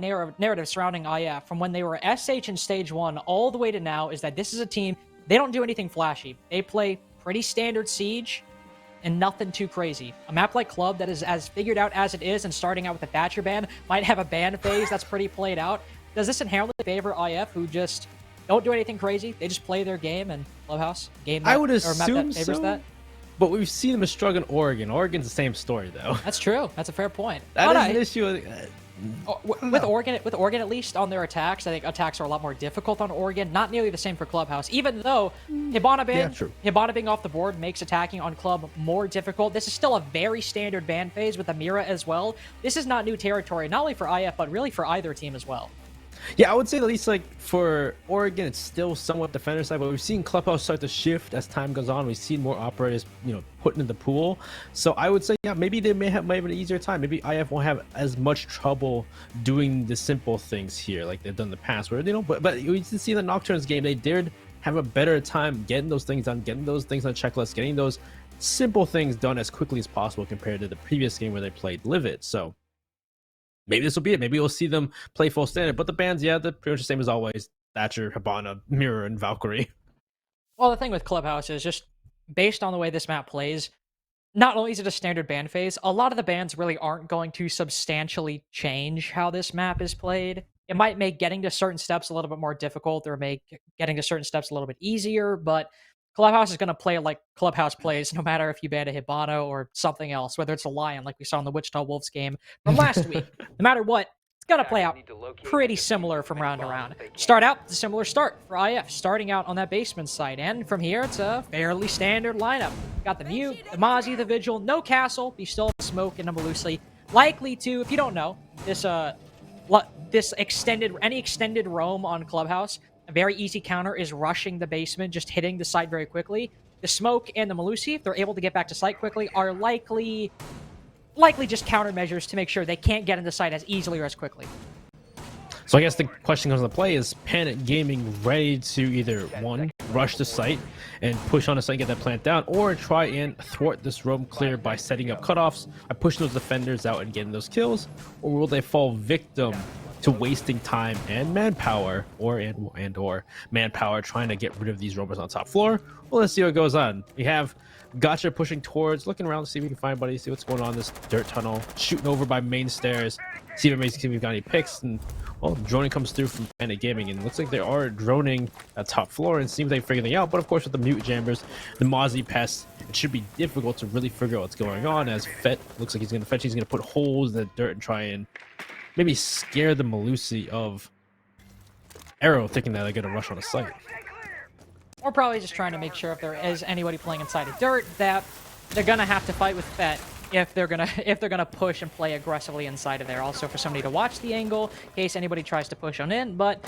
narrative surrounding IF from when they were SH in Stage 1 all the way to now is that this is a team, they don't do anything flashy. They play pretty standard Siege and nothing too crazy. A map like Club that is as figured out as it is and starting out with a Thatcher ban might have a ban phase that's pretty played out. Does this inherently favor IF, who just don't do anything crazy? They just play their game and Clubhouse game that, I would or map assume that favors so. that? But we've seen them struggle in Oregon. Oregon's the same story, though. That's true. That's a fair point. That is an issue. With Oregon at least on their attacks, I think attacks are a lot more difficult on Oregon. Not nearly the same for Clubhouse, even though Hibana being off the board makes attacking on Club more difficult. This is still a very standard ban phase with Amira as well. This is not new territory, not only for IF, but really for either team as well. Yeah, I would say at least like for Oregon, it's still somewhat defender side, but we've seen Clubhouse start to shift as time goes on. We've seen more operators, put into the pool. So I would say, yeah, maybe they may have an easier time. Maybe IF won't have as much trouble doing the simple things here like they've done in the past. Where but we can see the Nocturnes game, they did have a better time getting those things done, getting those things on checklist, getting those simple things done as quickly as possible compared to the previous game where they played Livid. So maybe this will be it. Maybe we'll see them play full standard. But the bans, yeah, they're pretty much the same as always. Thatcher, Hibana, Mirror, and Valkyrie. Well, the thing with Clubhouse is just based on the way this map plays, not only is it a standard ban phase, a lot of the bans really aren't going to substantially change how this map is played. It might make getting to certain steps a little bit more difficult or make getting to certain steps a little bit easier, but Clubhouse is going to play like Clubhouse plays, no matter if you ban a Hibana or something else, whether it's a Lion like we saw in the Wichita Wolves game from last week. No matter what, it's going to play out pretty similar from round to round. Start out, it's a similar start for IF, starting out on that basement site. And from here, it's a fairly standard lineup. Got the Mute, the Mozzie, the Vigil, no Castle, but you still have Smoke and Melusi. Likely to, if you don't know, this extended roam on Clubhouse, a very easy counter is rushing the basement, just hitting the site very quickly. The Smoke and the Melusi, if they're able to get back to site quickly, are likely just countermeasures to make sure they can't get into site as easily or as quickly. So I guess the question comes into play, is Panic Gaming ready to either, one, rush the site and push on the site and get that plant down, or try and thwart this roam clear by setting up cutoffs, by pushing those defenders out and getting those kills, or will they fall victim to wasting time and manpower, or manpower trying to get rid of these roamers on top floor? Well, let's see what goes on. We have Gotcha pushing towards, looking around to see if we can find buddy, see what's going on in this dirt tunnel, shooting over by main stairs, see if we've got any picks, and well, droning comes through from Panic Gaming, and it looks like they are droning at top floor and seems like figuring it out. But of course, with the Mute Jammers, the Mozzie pests, it should be difficult to really figure out what's going on, as Fett looks like he's going to put holes in the dirt and try and maybe scare the Melusi of Arrow, thinking that they're going to rush on a site. Or probably just trying to make sure if there is anybody playing inside of dirt that they're gonna have to fight with Fett if they're gonna push and play aggressively inside of there. Also for somebody to watch the angle in case anybody tries to push on in. But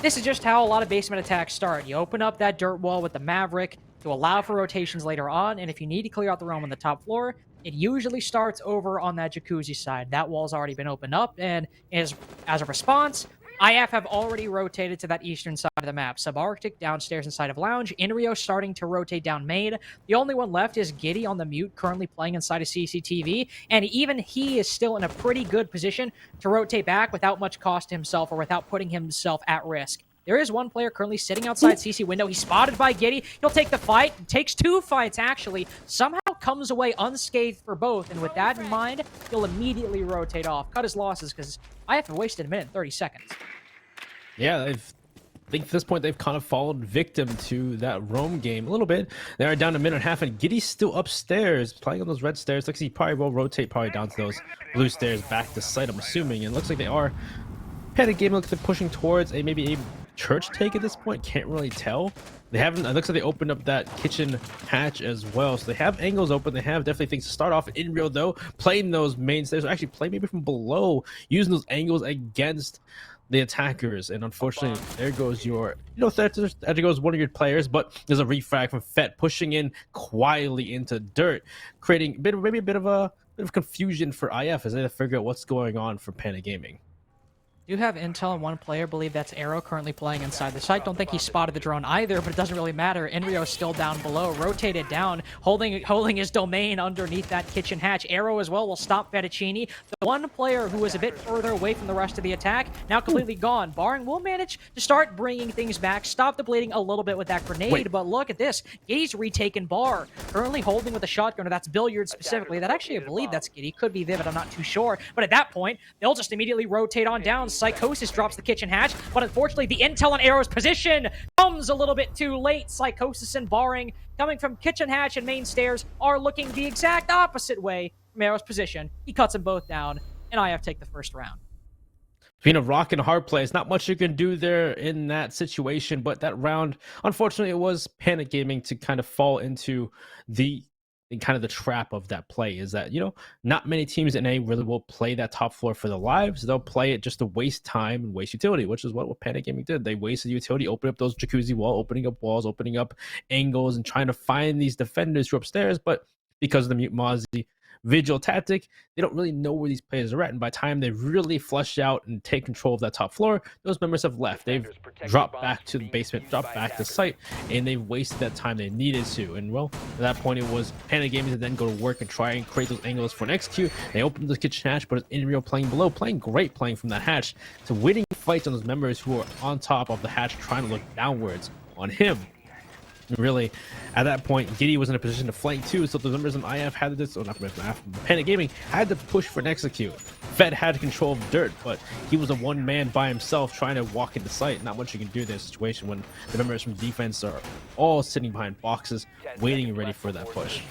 this is just how a lot of basement attacks start. You open up that dirt wall with the Maverick to allow for rotations later on, and if you need to clear out the roam on the top floor, it usually starts over on that Jacuzzi side. That wall's already been opened up, and as a response, IF have already rotated to that eastern side of the map. Subarctic downstairs inside of Lounge. Inrio starting to rotate down main. The only one left is Giddy on the Mute, currently playing inside of CCTV. And even he is still in a pretty good position to rotate back without much cost to himself or without putting himself at risk. There is one player currently sitting outside CC window. He's spotted by Giddy. He'll take the fight. Takes two fights, actually. Somehow comes away unscathed for both. And with that in mind, he'll immediately rotate off. Cut his losses because I have wasted a minute and 30 seconds. Yeah, I think at this point they've kind of fallen victim to that roam game a little bit. They are down a minute and a half, and Giddy's still upstairs, playing on those red stairs. Looks like he probably will rotate down to those blue stairs back to site, I'm assuming. And looks like they are Panic Gaming, looks like they're pushing towards maybe a church take at this point. Can't really tell. They haven't. It looks like they opened up that kitchen hatch as well, so they have angles open. They have definitely things to start off in real though, playing those main stairs, or actually play maybe from below, using those angles against the attackers. And unfortunately, there goes your, there goes one of your players. But there's a refrag from Fett pushing in quietly into dirt, creating maybe a bit of confusion for IF as they figure out what's going on for Panic Gaming. Do have intel on one player, believe that's Arrow, currently playing inside the site. Don't think he spotted the drone either, but it doesn't really matter. Inrio is still down below, rotated down, holding his domain underneath that kitchen hatch. Arrow as well will stop Fettuccini. The one player who was a bit further away from the rest of the attack, now completely gone. Barring will manage to start bringing things back, stop the bleeding a little bit with that grenade, but look at this. Giddy's retaken Bar, currently holding with a shotgun, or that's Billiard specifically. That actually, I believe that's Giddy. Could be Vivid, I'm not too sure. But at that point, they'll just immediately rotate on down. Psychosis drops the kitchen hatch, but unfortunately the intel on Arrow's position comes a little bit too late. Psychosis and Barring, coming from kitchen hatch and main stairs, are looking the exact opposite way from Arrow's position. He cuts them both down, and IF take the first round. Between a rock and a hard place, not much you can do there in that situation, but that round, unfortunately, it was Panic Gaming to kind of fall into the trap of that play. Is that, not many teams in A really will play that top floor for the lives. They'll play it just to waste time and waste utility, which is what Panic Gaming did. They wasted utility, opening up those jacuzzi wall, opening up walls, opening up angles, and trying to find these defenders who are upstairs. But because of the Mute Mozzie Vigil tactic, they don't really know where these players are at, and by the time they really flush out and take control of that top floor, those members have left. They've dropped back to the basement, dropped back to site, and they've wasted that time they needed to. And well, at that point, it was Panic Gaming to then go to work and try and create those angles for an execute. They opened the kitchen hatch, but it's Inrio playing below, playing great, playing from that hatch, to winning fights on those members who are on top of the hatch, trying to look downwards on him. Really, at that point, Giddy was in a position to flank too, so the members of IF had this, or not Panic Gaming had to push for an execute. Fed had control of Dirt, but he was a one man by himself trying to walk into sight. Not much you can do in this situation when the members from defense are all sitting behind boxes, waiting and ready for that push.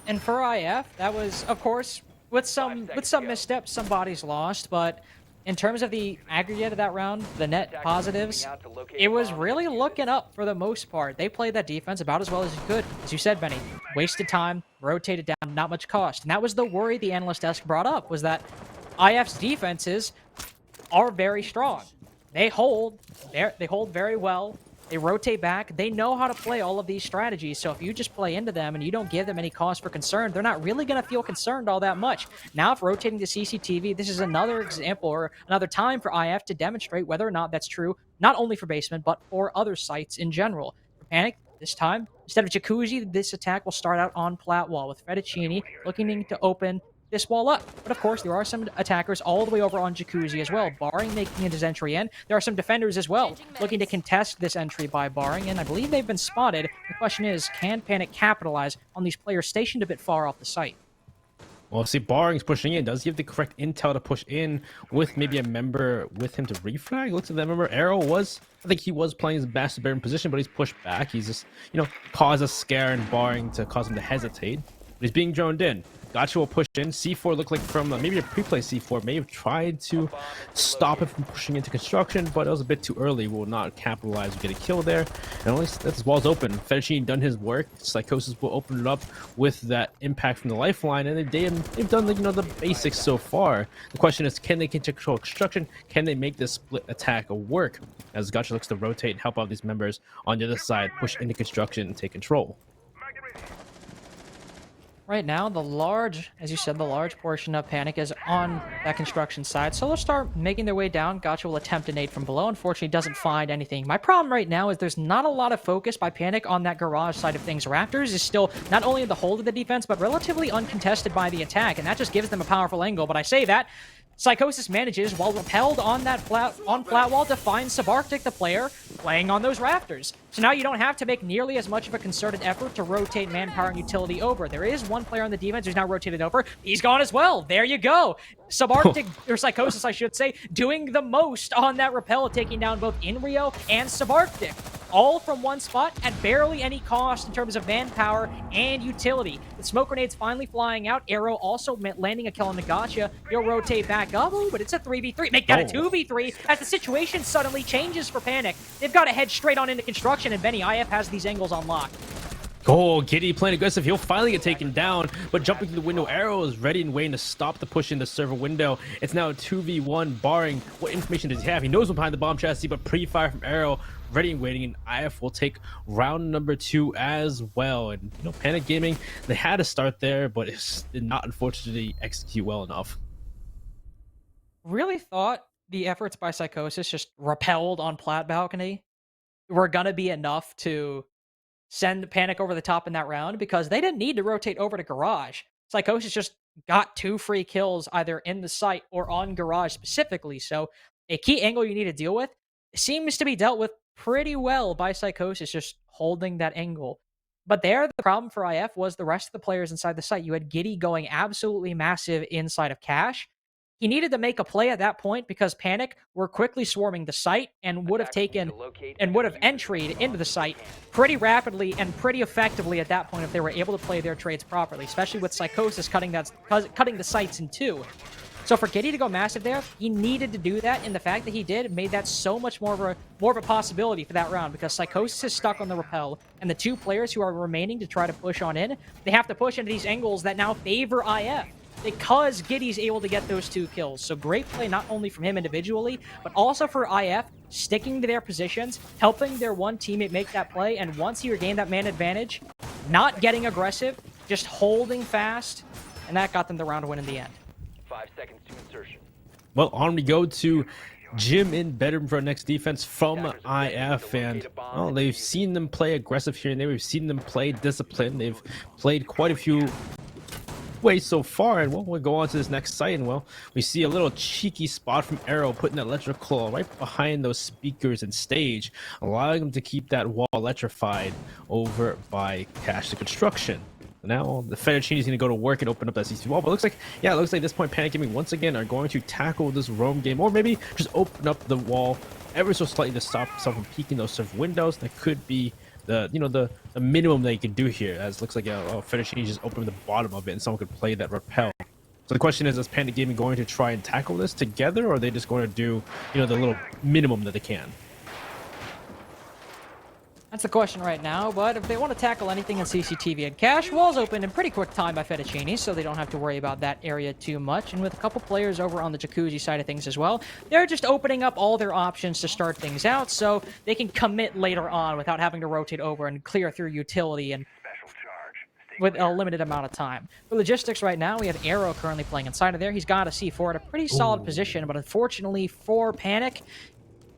And for IF, that was, of course, with some missteps, some bodies lost, but in terms of the aggregate of that round, the net positives, it was really looking up for the most part. They played that defense about as well as you could. As you said, Benny, wasted time, rotated down, not much cost. And that was the worry the analyst desk brought up, was that IF's defenses are very strong. They hold very well. They rotate back. They know how to play all of these strategies. So if you just play into them and you don't give them any cause for concern, they're not really going to feel concerned all that much. Now, if rotating to CCTV, this is another example or another time for IF to demonstrate whether or not that's true, not only for Basement, but for other sites in general. For Panic, this time, instead of Jacuzzi, this attack will start out on Plat Wall with Fettuccini looking to open this wall up. But of course, there are some attackers all the way over on Jacuzzi as well. Barring making his entry in. There are some defenders as well looking to contest this entry by Barring, and I believe they've been spotted. The question is, can Panic capitalize on these players stationed a bit far off the site? Well, see, Barring's pushing in. Does he have the correct intel to push in with maybe a member with him to refrag? Looks like that member Arrow was, I think he was playing his best bear in position, but he's pushed back. He's just, caused a scare in Barring to cause him to hesitate. But he's being droned in. Gotcha will push in. C4 looked like from maybe a pre-play C4 may have tried to stop him from pushing into construction, but it was a bit too early. Will not capitalize, get a kill there. And only that's his wall's open. Fettuccine done his work. Psychosis will open it up with that impact from the lifeline, and they've done the basics so far. The question is, can they control construction? Can they make this split attack work? As Gotcha looks to rotate and help out these members on the other side, push into construction and take control. Right now, as you said, the large portion of Panic is on that construction side. So they'll start making their way down. Gotcha will attempt to nade from below. Unfortunately, doesn't find anything. My problem right now is there's not a lot of focus by Panic on that garage side of things. Raptors is still not only in the hold of the defense, but relatively uncontested by the attack. And that just gives them a powerful angle. But I say that, Psychosis manages, while repelled on that flat wall, to find Subarctic, the player, playing on those rafters. So now you don't have to make nearly as much of a concerted effort to rotate manpower and utility over. There is one player on the defense who's now rotated over. He's gone as well. There you go. Subarctic, or Psychosis, I should say, doing the most on that repel, taking down both Inrio and Subarctic. All from one spot at barely any cost in terms of manpower and utility. The smoke grenades finally flying out. Arrow also landing a kill on Nagacha. He'll rotate back up, but it's a 3v3. Make that a 2v3 as the situation suddenly changes for Panic. They've got to head straight on into construction, and Benny IF has these angles on lock. Oh, Giddy playing aggressive. He'll finally get taken down, but jumping through the window, Arrow is ready and waiting to stop the push in the server window. It's now a 2v1, Barring. What information does he have? He knows what's behind the bomb chassis, but pre-fire from Arrow, ready and waiting, and IF will take round number 2 as well. And, Panic Gaming, they had to start there, but it did not, unfortunately, execute well enough. Really thought the efforts by Psychosis just repelled on plat balcony were gonna be enough to send Panic over the top in that round because they didn't need to rotate over to Garage. Psychosis just got 2 free kills either in the site or on Garage specifically. So a key angle you need to deal with seems to be dealt with pretty well by Psychosis, just holding that angle. But there, the problem for IF was the rest of the players inside the site. You had Giddy going absolutely massive inside of Cash. He needed to make a play at that point because Panic were quickly swarming the site and would have taken and would have entried into the site pretty rapidly and pretty effectively at that point if they were able to play their trades properly, especially with Psychosis cutting the sites in two. So for Giddy to go massive there, he needed to do that, and the fact that he did made that so much more of a possibility for that round because Psychosis is stuck on the rappel, and the 2 players who are remaining to try to push on in, they have to push into these angles that now favor IF. Because Giddy's able to get those 2 kills. So great play not only from him individually, but also for IF, sticking to their positions, helping their one teammate make that play, and once he regained that man advantage, not getting aggressive, just holding fast, and that got them the round win in the end. 5 seconds to insertion. Well, on we go to Jim in bedroom for our next defense from IF, and well, they've seen them play aggressive here and there. We've seen them play disciplined. They've played quite a few way so far, and well, we'll go on to this next site, and well, we see a little cheeky spot from Arrow putting that electrical right behind those speakers and stage, allowing them to keep that wall electrified over by Cash the Construction. Now the Fettuccine is going to go to work and open up that CC wall, but it looks like at this point Panic Gaming once again are going to tackle this roam game, or maybe just open up the wall ever so slightly to stop someone from peeking those server windows. That could be the minimum they can do here, as it looks like Fettuccine just opened the bottom of it and someone could play that rappel. So the question is Panic Gaming going to try and tackle this together, or are they just going to do the little minimum that they can? That's the question right now, but if they want to tackle anything in CCTV and Cash, wall's open in pretty quick time by Fettuccine, so they don't have to worry about that area too much. And with a couple players over on the Jacuzzi side of things as well, they're just opening up all their options to start things out so they can commit later on without having to rotate over and clear through utility and with a limited amount of time. For logistics right now, we have Arrow currently playing inside of there. He's got a C4 at a pretty solid position, but unfortunately for Panic,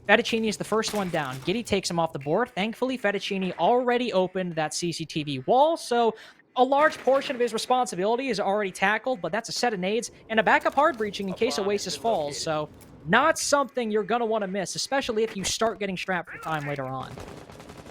Fettuccine is the first one down. Giddy takes him off the board. Thankfully, Fettuccine already opened that CCTV wall, so a large portion of his responsibility is already tackled, but that's a set of nades and a backup hard breaching in case Oasis falls, so not something you're going to want to miss, especially if you start getting strapped for time later on.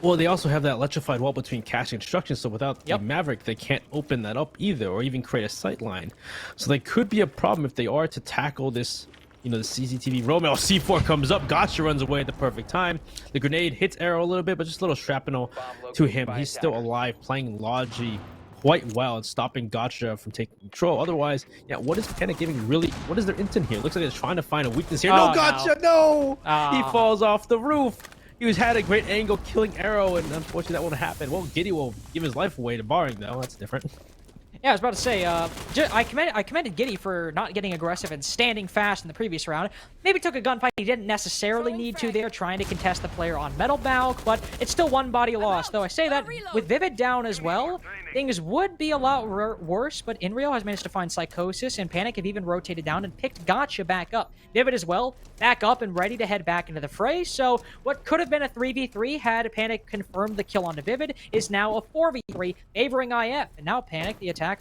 Well, they also have that electrified wall between Cash and Construction, so without the Maverick, they can't open that up either, or even create a sight line. So they could be a problem if they are to tackle this, the CCTV Romeo. C4 comes up. Gotcha runs away at the perfect time. The grenade hits Arrow a little bit, but just a little shrapnel to him. He's still alive, playing Logi quite well and stopping Gotcha from taking control. Otherwise, what is Panic Gaming really? What is their intent here? It looks like they're trying to find a weakness here. No, Gotcha, no! He falls off the roof. He had a great angle killing Arrow, and unfortunately that won't happen. Well, Giddy will give his life away to Barring, though. That's different. Yeah, I was about to say, I commended Giddy for not getting aggressive and standing fast in the previous round. Maybe took a gunfight he didn't necessarily need to there, trying to contest the player on Metal Balk, but it's still one body loss. Though I say that, with Vivid down as well, things would be a lot worse, but Inrio has managed to find Psychosis, and Panic have even rotated down and picked Gotcha back up. Vivid as well, back up and ready to head back into the fray, so what could have been a 3v3 had Panic confirmed the kill onto Vivid is now a 4v3 favoring IF, and now Panic, the attackers,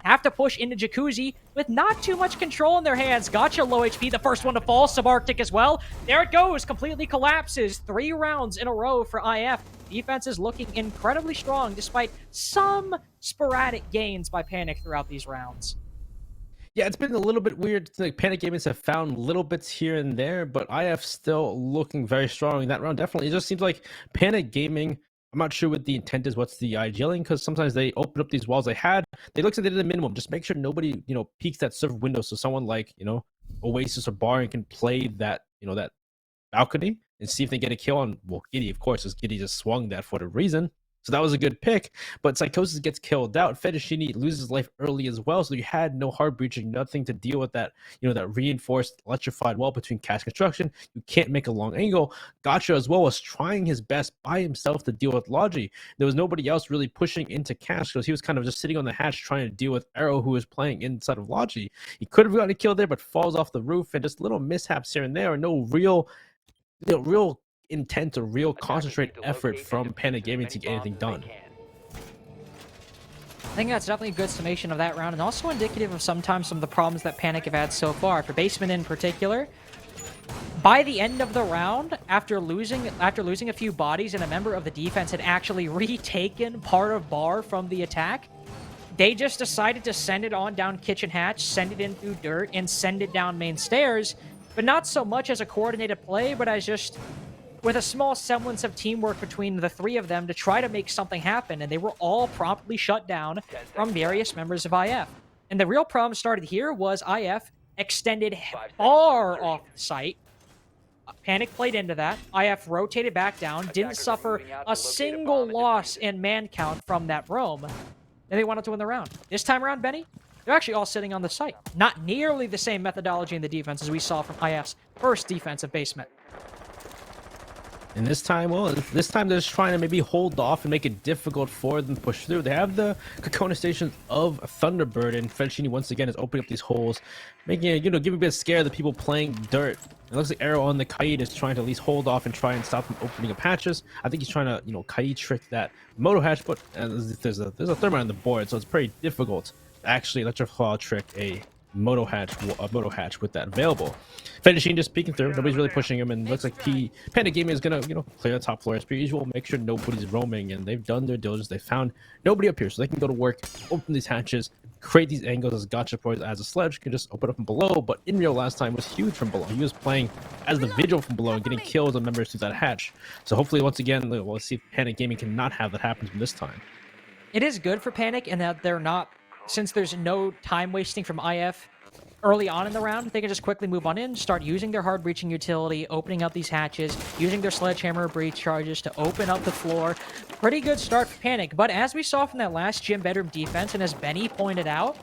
have to push into Jacuzzi with not too much control in their hands. Gotcha low HP, the first one to fall. Subarctic as well. There it goes, completely collapses. 3 rounds in a row for IF. Defense is looking incredibly strong despite some sporadic gains by Panic throughout these rounds. Yeah, it's been a little bit weird. Like Panic Gaming have found little bits here and there, but IF still looking very strong in that round. Definitely, it just seems like Panic Gaming, I'm not sure what the intent is, what's the idealing, because sometimes they open up these walls they look like they did the minimum. Just make sure nobody, peeks that server window, so someone like, Oasis or Barring can play that, that balcony and see if they get a kill on, well, Giddy, of course, because Giddy just swung that for the reason. So that was a good pick, but Psychosis gets killed out. Fettuccine loses life early as well, so you had no hard breaching, nothing to deal with that, that reinforced electrified wall between Cash Construction. You can't make a long angle. Gotcha as well was trying his best by himself to deal with Logi. There was nobody else really pushing into Cash because he was kind of just sitting on the hatch trying to deal with Arrow, who was playing inside of Logi. He could have gotten a kill there, but falls off the roof, and just little mishaps here and there, and no real intent or real concentrated effort from Panic Gaming to get anything done. I think that's definitely a good summation of that round, and also indicative of sometimes some of the problems that Panic have had so far. For Basement in particular, by the end of the round, after losing a few bodies and a member of the defense had actually retaken part of Bar from the attack, they just decided to send it on down Kitchen Hatch, send it in through dirt, and send it down main stairs, but not so much as a coordinated play, but as just with a small semblance of teamwork between the three of them to try to make something happen, and they were all promptly shut down from various members of IF. And the real problem started here was IF extended far off the site. Panic played into that. IF rotated back down, didn't suffer a single loss in man count from that roam. And they wanted to win the round. This time around, Benny, they're actually all sitting on the site. Not nearly the same methodology in the defense as we saw from IF's first defensive basement. And this time they're just trying to maybe hold off and make it difficult for them to push through. They have the Kokona stations of Thunderbird, and Fettuccine once again is opening up these holes, making it, giving a bit of scare the people playing dirt. It looks like Arrow on the Kaid is trying to at least hold off and try and stop them opening up hatches. I think he's trying to, Kaid trick that Moto hatch, but there's a Thermite on the board, so it's pretty difficult to actually Electroclaw trick a Moto hatch with that available. Fettuccine just peeking through. Nobody's really pushing him, and looks like Panic Gaming is gonna, clear the top floor as per usual, make sure nobody's roaming, and they've done their diligence. They found nobody up here, so they can go to work, open these hatches, create these angles as Gotcha Boys as a sledge can just open up from below. But InReal last time was huge from below. He was playing as the Vigil from below and getting kills on members through that hatch. So hopefully, once again, we'll see if Panic Gaming cannot have that happen from this time. It is good for Panic in that they're not, since there's no time wasting from IF early on in the round, they can just quickly move on in, start using their hard breaching utility, opening up these hatches, using their sledgehammer breach charges to open up the floor. Pretty good start for Panic, but as we saw from that last gym bedroom defense, and as Benny pointed out,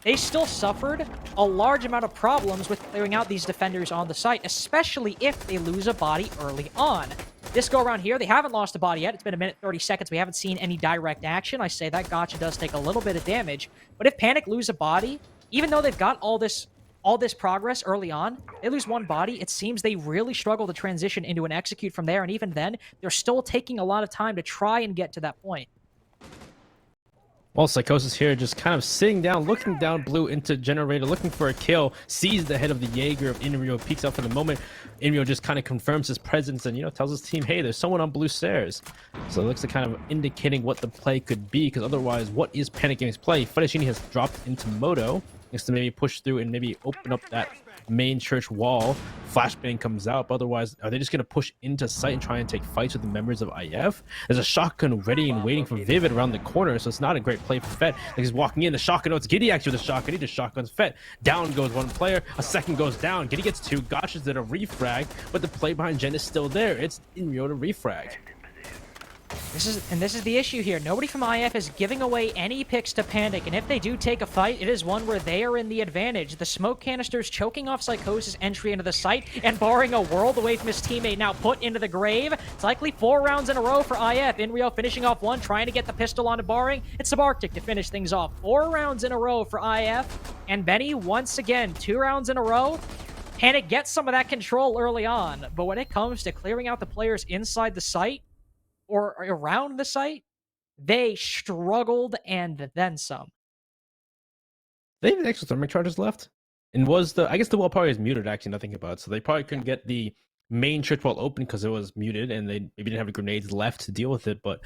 they still suffered a large amount of problems with clearing out these defenders on the site, especially if they lose a body early on. This go around here, they haven't lost a body yet. It's been a minute 30 seconds. We haven't seen any direct action. I say that Gotcha does take a little bit of damage, but if Panic lose a body, even though they've got all this progress early on, they lose one body, it seems they really struggle to transition into an execute from there, and even then, they're still taking a lot of time to try and get to that point. Well, Psychosis here just kind of sitting down, looking down blue into Generator, looking for a kill, sees the head of the Jaeger of InReal, peeks out for the moment. InReal just kind of confirms his presence and, tells his team, hey, there's someone on blue stairs. So it looks like kind of indicating what the play could be, because otherwise, what is Panic Gaming's play? Fettuccine has dropped into Moto, needs to maybe push through and maybe open up that main church wall. Flashbang comes out, but otherwise, are they just going to push into site and try and take fights with the members of IF? There's a shotgun ready and waiting for Vivid around the corner, so it's not a great play for Fett. Like he's walking in, the shotgun, it's Giddy actually with the shotgun, he just shotguns Fett. Down goes one player, a second goes down, Giddy gets two, Gotcha's did a refrag, but the play behind Jen is still there. It's InReal to refrag. This is the issue here. Nobody from IF is giving away any picks to Panic, and if they do take a fight, it is one where they are in the advantage. The smoke canisters choking off Psychosis' entry into the site and barring a world away from his teammate, now put into the grave. It's likely 4 rounds in a row for IF. InReal finishing off one, trying to get the pistol onto Barring. It's Subarctic to finish things off. 4 rounds in a row for IF. And Benny, once again, 2 rounds in a row. Panic gets some of that control early on, but when it comes to clearing out the players inside the site, or around the site, they struggled and then some. They have extra thermic charges left, and I guess the wall probably is muted, actually, nothing about it, so they probably couldn't get the main church wall open because it was muted, and they maybe didn't have grenades left to deal with it. But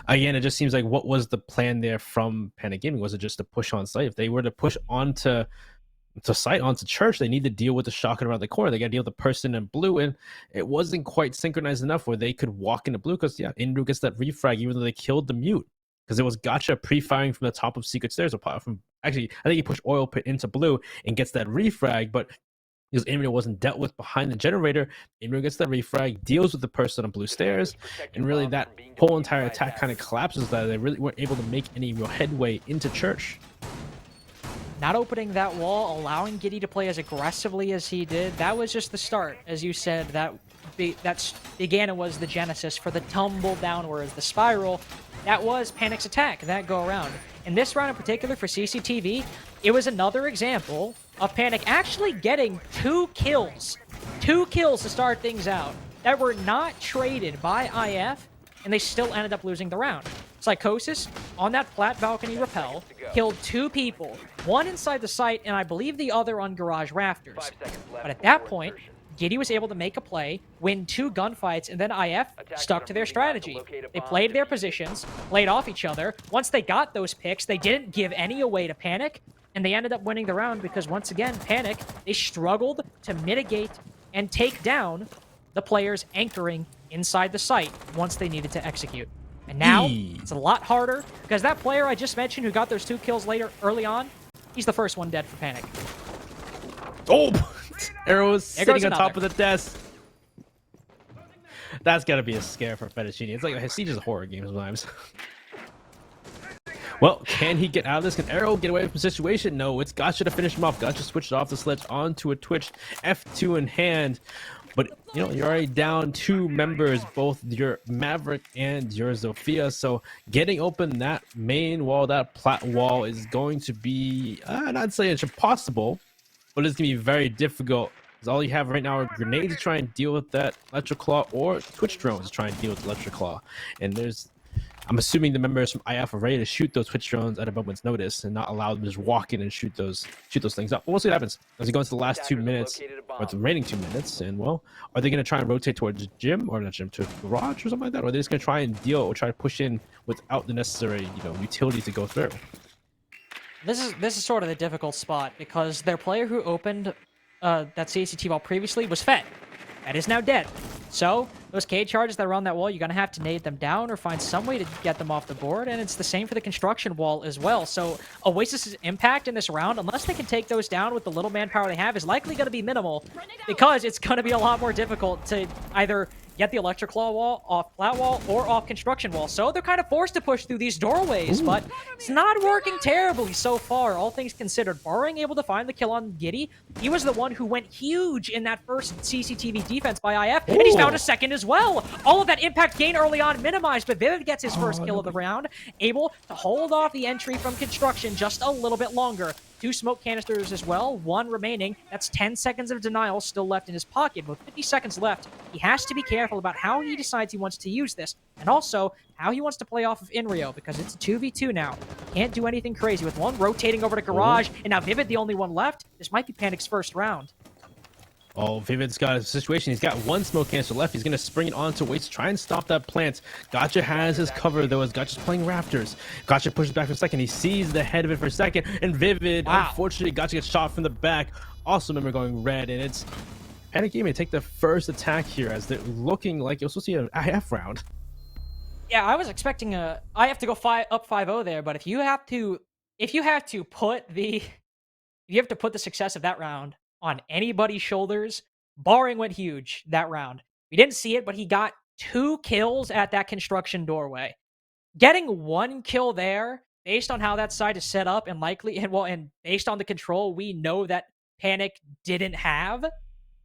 again, it just seems like, what was the plan there from Panic Gaming? Was it just to push on site? If they were to push onto site, onto church, they need to deal with the shotgun around the corner. They got to deal with the person in blue, and it wasn't quite synchronized enough where they could walk into blue, because InReal gets that refrag even though they killed the mute, because it was Gotcha pre-firing from the top of secret stairs, or from, actually I think he pushed Oil Pit into blue and gets that refrag, but because Imrio wasn't dealt with behind the generator. Imrio gets the refrag, deals with the person on blue stairs, and really that whole entire attack kind of collapses. That they really weren't able to make any real headway into Church. Not opening that wall, allowing Giddy to play as aggressively as he did, that was just the start. As you said, that began and was the genesis for the tumble downwards, the spiral. That was Panic's attack, that go around. In this round in particular for CCTV, it was another example of Panic actually getting 2 kills. 2 kills to start things out that were not traded by IF, and they still ended up losing the round. Psychosis, on that flat balcony rappel, killed 2 people, one inside the site, and I believe the other on garage rafters. But at that point, Giddy was able to make a play, win 2 gunfights, and then IF stuck to their strategy. They played their positions, played off each other. Once they got those picks, they didn't give any away to Panic, and they ended up winning the round because, once again, Panic, they struggled to mitigate and take down the players anchoring inside the site once they needed to execute. And now, it's a lot harder, because that player I just mentioned who got those 2 kills early on, he's the first one dead for Panic. Oh! Arrow is sitting on top of the desk. That's gotta be a scare for Fettuccine. It's like Siege is a horror game sometimes. Well, can he get out of this? Can Arrow get away from the situation? No, it's Gotcha to finish him off. Gotcha switched off the sledge onto a Twitch, F2 in hand. But, you know, you're already down 2 members, both your Maverick and your Zofia. So getting open that main wall, that plat wall, is going to be, not saying it's impossible, but it's going to be very difficult. Because all you have right now are grenades to try and deal with that Electroclaw, or Twitch drones to try and deal with Electroclaw. And there's, I'm assuming the members from IF are ready to shoot those Twitch drones at a moment's notice and not allow them to just walk in and shoot those things up. But we'll see what happens as we go into the last 2 minutes, or the remaining 2 minutes. And well, are they going to try and rotate towards gym, or not gym, to garage or something like that? Or are they just going to try and deal, or try to push in without the necessary, you know, utility to go through? This is sort of the difficult spot, because their player who opened that CACT wall previously was Fett. That is now dead. So, those cage charges that are on that wall, you're going to have to nade them down or find some way to get them off the board, and it's the same for the construction wall as well. So, Oasis's impact in this round, unless they can take those down with the little manpower they have, is likely going to be minimal, because it's going to be a lot more difficult to either get the Electroclaw wall off flat wall or off construction wall. So they're kind of forced to push through these doorways, but it's not working terribly so far, all things considered. Barring able to find the kill on Giddy, he was the one who went huge in that first CCTV defense by IF, and he's found a second as well. All of that impact gain early on minimized, but Vivid gets his first kill of the round, able to hold off the entry from construction just a little bit longer. 2 smoke canisters as well, 1 remaining. That's 10 seconds of denial still left in his pocket. With 50 seconds left, he has to be careful about how he decides he wants to use this, and also how he wants to play off of Inrio, because it's a 2v2 now. Can't do anything crazy with 1 rotating over to Garage, and now Vivid the only one left. This might be Panic's first round. Oh, Vivid's got a situation. He's got 1 smoke canister left. He's going to spring it onto Waits, try and stop that plant. Gotcha has his cover, though, as Gotcha's playing Raptors. Gotcha pushes back for a second. He sees the head of it for a second, and Vivid, unfortunately, Gotcha gets shot from the back. Also, remember, going red, and it's Panic Gaming take the first attack here, as they're looking like it was supposed to be an IF round. Yeah, I was expecting I have to go up 5-0 there, but if you have to put the success of that round on anybody's shoulders, Barring went huge that round. We didn't see it, but he got 2 kills at that construction doorway. Getting 1 kill there, based on how that side is set up, and based on the control we know that Panic didn't have,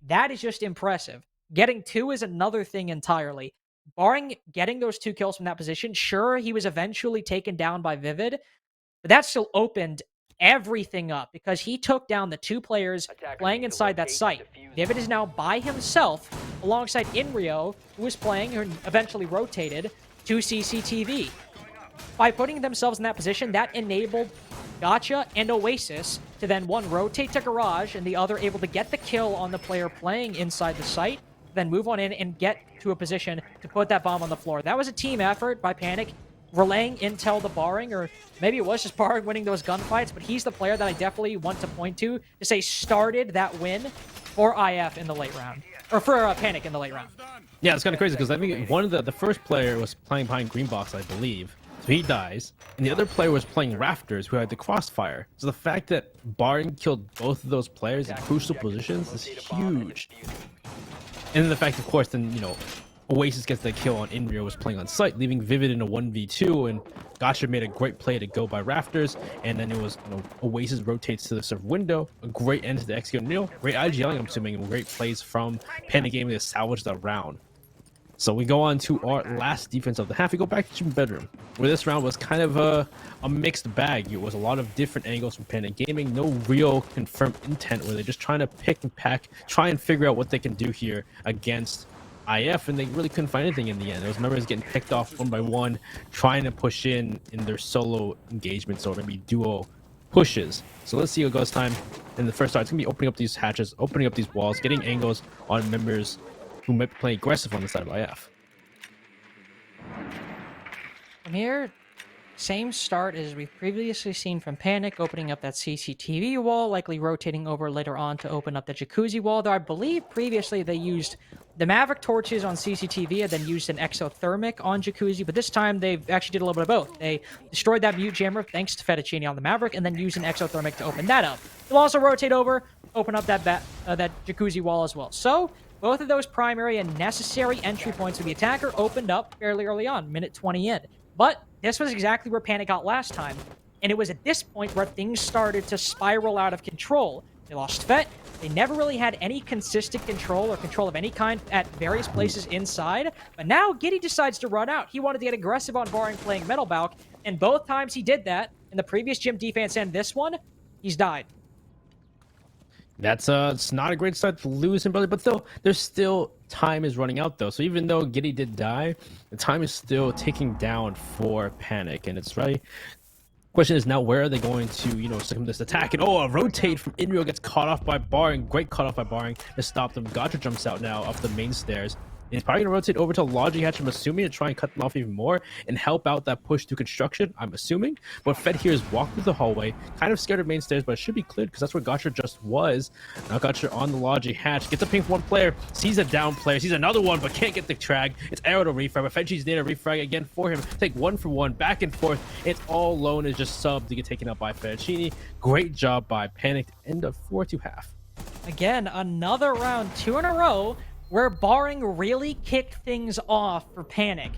that is just impressive. Getting 2 is another thing entirely. Barring getting those 2 kills from that position, sure, he was eventually taken down by Vivid, but that still opened everything up, because he took down the 2 players playing inside that site. Vivid is now by himself alongside Inrio, who was playing and eventually rotated to CCTV. By putting themselves in that position, that enabled Gotcha and Oasis to then, 1 rotate to Garage, and the other able to get the kill on the player playing inside the site, then move on in and get to a position to put that bomb on the floor. That was a team effort by Panic, relaying intel to Barring, or maybe it was just Barring winning those gunfights, but he's the player that I definitely want to point to say started that win for IF in the late round, or for Panic in the late round. Yeah, it's kind of crazy, because I think one of the first player was playing behind Green Box, I believe. So he dies, and the other player was playing Rafters, who had the crossfire. So the fact that Baring killed both of those players in crucial positions is huge. And then the fact, of course, then, you know, Oasis gets that kill on Inrio, was playing on site, leaving Vivid in a 1v2, and Gotcha made a great play to go by Rafters, and then it was, you know, Oasis rotates to the serve window, a great end to the execute Neil, great IGLing, I'm assuming, and great plays from Panic Gaming to salvage the round. So we go on to our last defense of the half. We go back to Gym Bedroom, where this round was kind of a mixed bag. It was a lot of different angles from Panic Gaming, no real confirmed intent, where they're just trying to pick and pack, try and figure out what they can do here against IF, and they really couldn't find anything in the end. Those members getting picked off one by one, trying to push in their solo engagements or maybe duo pushes. So let's see what goes time in the first start. It's gonna be opening up these hatches, opening up these walls, getting angles on members who might be playing aggressive on the side of IF. From here, same start as we've previously seen from Panic, opening up that CCTV wall, likely rotating over later on to open up the Jacuzzi wall, though I believe previously they used the Maverick torches on CCTV and then used an exothermic on Jacuzzi, but this time they've actually did a little bit of both. They destroyed that mute jammer thanks to Fettuccine on the Maverick and then used an exothermic to open that up. They'll also rotate over, open up that Jacuzzi wall as well. So both of those primary and necessary entry points for the attacker opened up fairly early on, minute 20 in. But this was exactly where Panic got last time, and it was at this point where things started to spiral out of control. They lost Fett, they never really had any consistent control or control of any kind at various places inside, but now Giddy decides to run out. He wanted to get aggressive on Baring playing Metal Balk, and both times he did that, in the previous gym defense and this one, he's died. That's it's not a great start to lose him, brother, but though there's still time is running out though. So even though Giddy did die, the time is still ticking down for Panic, and it's right. Question is now, where are they going to, you know, succumb this attack? And a rotate from Inrio gets caught off by Baring. Great cut off by Baring to stop them. Gotcha jumps out now up the main stairs. He's probably going to rotate over to Logi Hatch, I'm assuming, to try and cut them off even more and help out that push to construction, I'm assuming. But Fed here is walked through the hallway, kind of scared of main stairs, but it should be cleared because that's where Gotcha just was. Now Gotcha on the Logi Hatch, gets a ping for one player, sees a down player, sees another one, but can't get the trag. It's arrow to refrag, but Fedchi's there to refrag again for him. Take 1 for 1, back and forth. It's all lone, is just subbed to get taken out by Fettuccini. Great job by Panic. End of 4-2 half. Again, another round, 2 in a row, where Baring really kicked things off for Panic.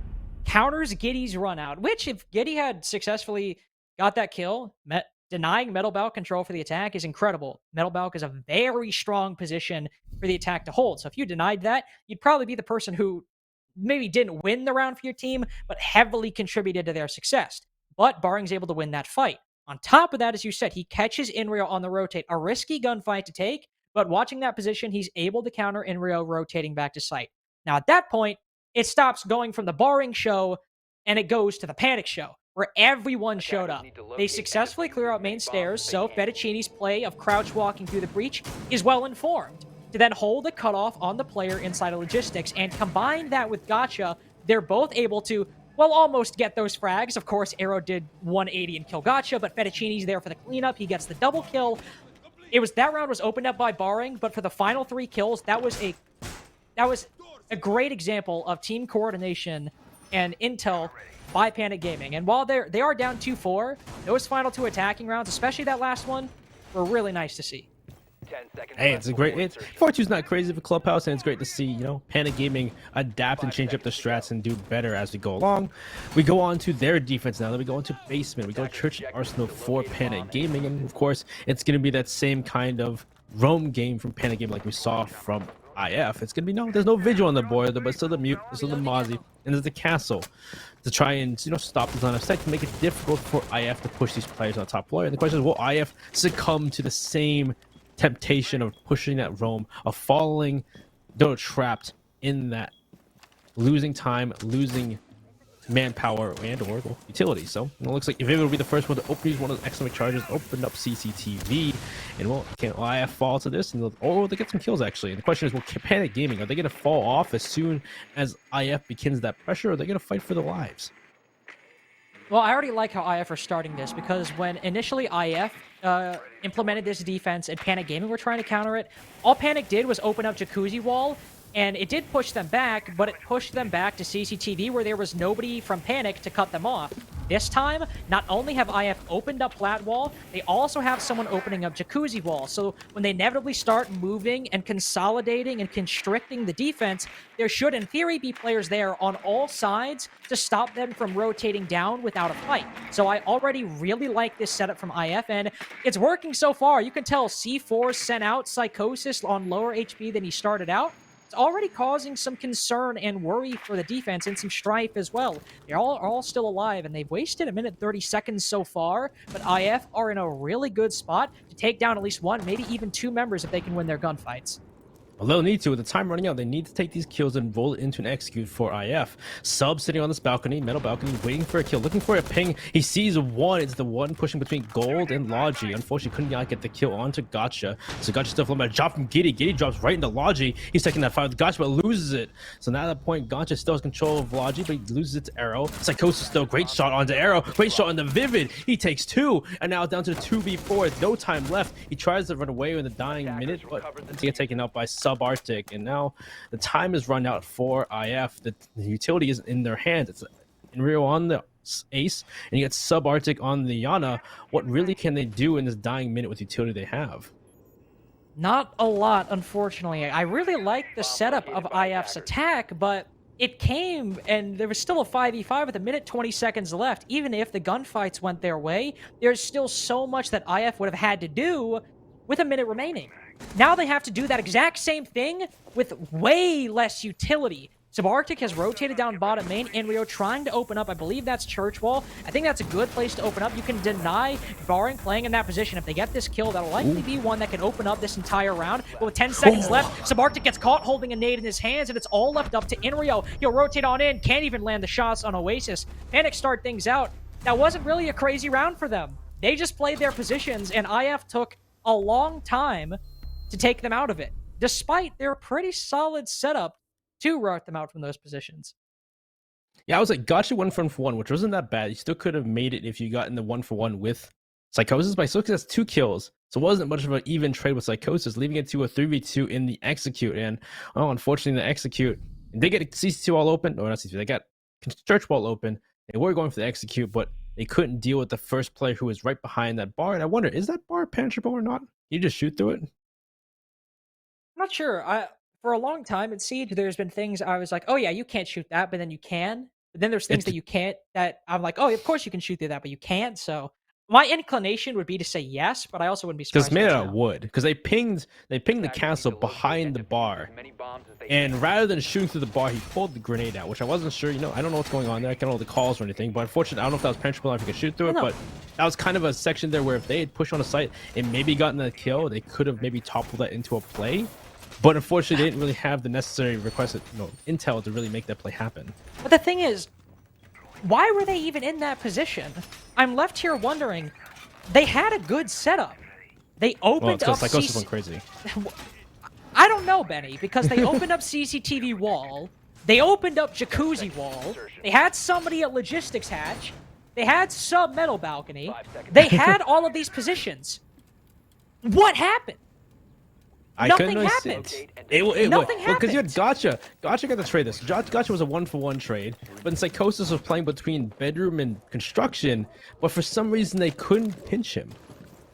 Counters Giddy's run out, which if Giddy had successfully got that kill, denying Metal Balk control for the attack is incredible. Metal Balk is a very strong position for the attack to hold. So if you denied that, you'd probably be the person who maybe didn't win the round for your team, but heavily contributed to their success. But Baring's able to win that fight. On top of that, as you said, he catches Inrio on the rotate, a risky gunfight to take, but watching that position, he's able to counter Inrio rotating back to site. Now, at that point, it stops going from the Baring show, and it goes to the Panic show, where everyone showed up. They successfully clear out main stairs, so Fettuccini's play of crouch walking through the breach is well informed. To then hold the cutoff on the player inside of logistics, and combine that with Gotcha, they're both able to, well, almost get those frags. Of course, Arrow did 180 and kill Gotcha, but Fettuccini's there for the cleanup. He gets the double kill. That round was opened up by Baring, but for the final 3 kills, that was a great example of team coordination and intel by Panic Gaming. And while they are down 2-4, those final 2 attacking rounds, especially that last one, were really nice to see. 10 seconds Hey, left it's a before great. It's insertion. 4-2's not crazy of a clubhouse, and it's great to see, you know, Panic Gaming adapt and change up the strats and do better as we go along. We go on to their defense now. Then we go into basement. We go Church and Arsenal for Panic Gaming, and of course, it's going to be that same kind of roam game from Panic Gaming like we saw from IF. It's going to be there's no vigil on the board, but still the mute, still the Mozzie, and there's the castle to try and, you know, stop this line of sight to make it difficult for IF to push these players on the top floor. And the question is, will IF succumb to the same temptation of pushing that roam, of falling, trapped in that, losing time, losing manpower and or utility? So it looks like Vivid will be the first one to open one of those excellent charges, open up CCTV, and can IF fall to this? And will they get some kills actually? And the question is, will Panic Gaming, are they going to fall off as soon as IF begins that pressure, or are they going to fight for their lives? Well, I already like how IF are starting this, because when initially IF implemented this defense and Panic Gaming were trying to counter it, all Panic did was open up Jacuzzi wall, and it did push them back, but it pushed them back to CCTV where there was nobody from Panic to cut them off. this time, not only have IF opened up Plat Wall, they also have someone opening up Jacuzzi Wall. So when they inevitably start moving and consolidating and constricting the defense, there should, in theory, be players there on all sides to stop them from rotating down without a fight. So I already really like this setup from IF, and it's working so far. You can tell C4 sent out Psychosis on lower HP than he started out. It's already causing some concern and worry for the defense and some strife as well. They're all still alive, and they've wasted 1 minute 30 seconds so far, but IF are in a really good spot to take down at least one, maybe even two members if they can win their gunfights. Well, they'll need to. With the time running out, they need to take these kills and roll it into an execute for IF. Sub sitting on this balcony, metal balcony, waiting for a kill, looking for a ping. He sees one. It's the one pushing between Gold and Logi. Unfortunately, couldn't not get the kill onto Gotcha. So Gotcha still from a drop from Giddy. Giddy drops right into Logi. He's taking that fight with Gotcha, but loses it. So now at that point, Gotcha still has control of Logi, but he loses it to Arrow. Psychosis still, great shot onto Arrow. Great shot on the Vivid. He takes two, and now down to the 2v4. No time left. He tries to run away in the dying minute, but he gets taken out by Subarctic, and now the time is run out for IF. The utility is in their hands. It's Enrio on the Ace, and you get Subarctic on the Yana. What really can they do in this dying minute with the utility they have? Not a lot, unfortunately. I really like the setup of IF's attack, but it came, and there was still a 5v5 with 1 minute 20 seconds left. Even if the gunfights went their way, there's still so much that IF would have had to do with 1 minute remaining. Now they have to do that exact same thing with way less utility. Subarctic has rotated down bottom main. Enrio trying to open up. I believe that's Church Wall. I think that's a good place to open up. You can deny Barring playing in that position. If they get this kill, that'll likely be one that can open up this entire round. But with 10 seconds left, Subarctic gets caught holding a nade in his hands, and it's all left up to Enrio. He'll rotate on in. Can't even land the shots on Oasis. Panic start things out. That wasn't really a crazy round for them. They just played their positions, and IF took a long time to take them out of it, despite their pretty solid setup to rout them out from those positions. Yeah, I was like, Gotcha 1-for-1, which wasn't that bad. You still could have made it if you got in the 1-for-1 with Psychosis, but Psychosis has 2 kills, so it wasn't much of an even trade with Psychosis, leaving it to a 3v2 in the execute. And unfortunately, in the execute, they get CC2 all open, or not CC2, they got Church Wall open. They were going for the execute, but they couldn't deal with the first player who was right behind that bar. And I wonder, is that bar penetrable or not? Can you just shoot through it? I'm not sure. For a long time at Siege, there's been things I was like, oh yeah, you can't shoot that, but then you can. But then there's things that you can't, that I'm like, oh, of course you can shoot through that, but you can't. So my inclination would be to say yes, but I also wouldn't be surprised. Because it's made out of wood. Because they pinged the castle behind the bar, and rather than shooting through the bar, he pulled the grenade out, which I wasn't sure. I don't know what's going on there. I can't know the calls or anything, but unfortunately, I don't know if that was penetrable or if you could shoot through it. But that was kind of a section there where if they had pushed on a site and maybe gotten the kill, they could have maybe toppled that into a play. But unfortunately, they didn't really have the necessary requested intel to really make that play happen. But the thing is, why were they even in that position? I'm left here wondering. They had a good setup. They opened up Psychosis went crazy. I don't know, Benny, because they opened up CCTV wall. They opened up Jacuzzi wall. They had somebody at Logistics Hatch. They had sub metal balcony. They had all of these positions. What happened? Nothing happened. Nothing happened. Because you had Gotcha. Gotcha got to trade this. Gotcha was a 1-for-1 trade, but Psychosis was playing between bedroom and construction, but for some reason they couldn't pinch him.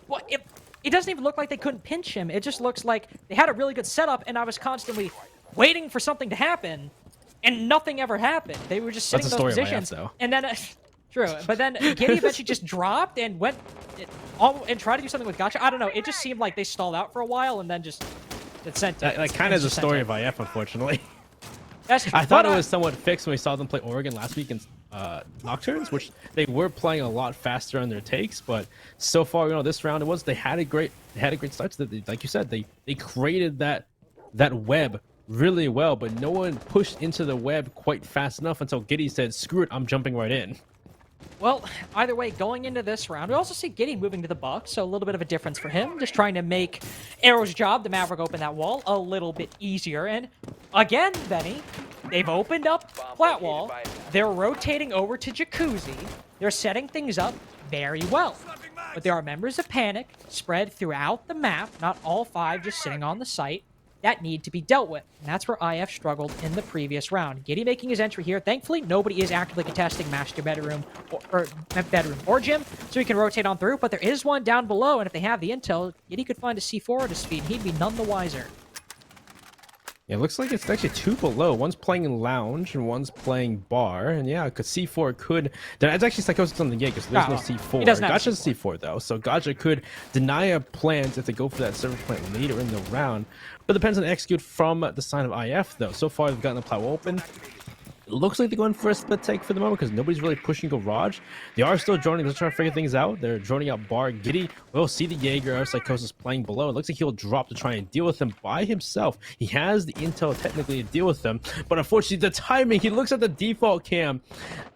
Well, it doesn't even look like they couldn't pinch him. It just looks like they had a really good setup, and I was constantly waiting for something to happen, and nothing ever happened. They were just sitting in those positions. And then, true, but then Giddy eventually just dropped and went and tried to do something with Gotcha. I don't know. It just seemed like they stalled out for a while and then just sent it. Like kind of the story of IF, unfortunately. That's true. I thought it was somewhat fixed when we saw them play Oregon last week in Nocturnes, which they were playing a lot faster on their takes. But so far, this round they had a great start. So like you said, they created that web really well, but no one pushed into the web quite fast enough until Giddy said, "Screw it, I'm jumping right in." Well, either way, going into this round, we also see Giddy moving to the Bucks, so a little bit of a difference for him. Just trying to make Arrow's job, the Maverick, open that wall a little bit easier. And again, Benny, they've opened up Plat Wall. They're rotating over to Jacuzzi. They're setting things up very well. But there are members of Panic spread throughout the map, not all 5 just sitting on the site. that need to be dealt with. And that's where IF struggled in the previous round. Giddy making his entry here. Thankfully, nobody is actively contesting master bedroom or gym, so he can rotate on through. But there is one down below, and if they have the intel, Giddy could find a C4 at his feet, and he'd be none the wiser. Yeah, it looks like it's actually two below. One's playing in lounge and one's playing bar. And yeah, because C4 could... It's actually Psychosis on the gate because there's no C4. He doesn't have Gotcha's C4 though, so Gotcha could deny a plant if they go for that server plant later in the round. But it depends on execute from the side of IF though. So far they've gotten the plow open. It looks like they're going for a split take for the moment because nobody's really pushing garage. They are still droning. They're trying to figure things out. They're droning out bar. Giddy will see the Jaeger Psychosis playing below. It looks like he'll drop to try and deal with them by himself. He has the intel technically to deal with them, but unfortunately the timing, he looks at the default cam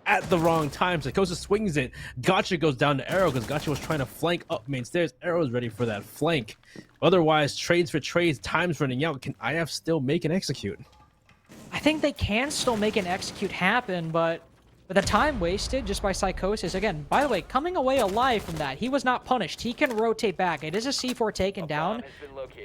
at the wrong time. Psychosis swings it. Gotcha goes down to Arrow because Gotcha was trying to flank up main stairs. Arrow's ready for that flank. Otherwise, trades for trades, time's running out. Can IF still make an execute? I think they can still make an execute happen, but the time wasted just by Psychosis, again, by the way, coming away alive from that, he was not punished. He can rotate back. It is a C4 taken down,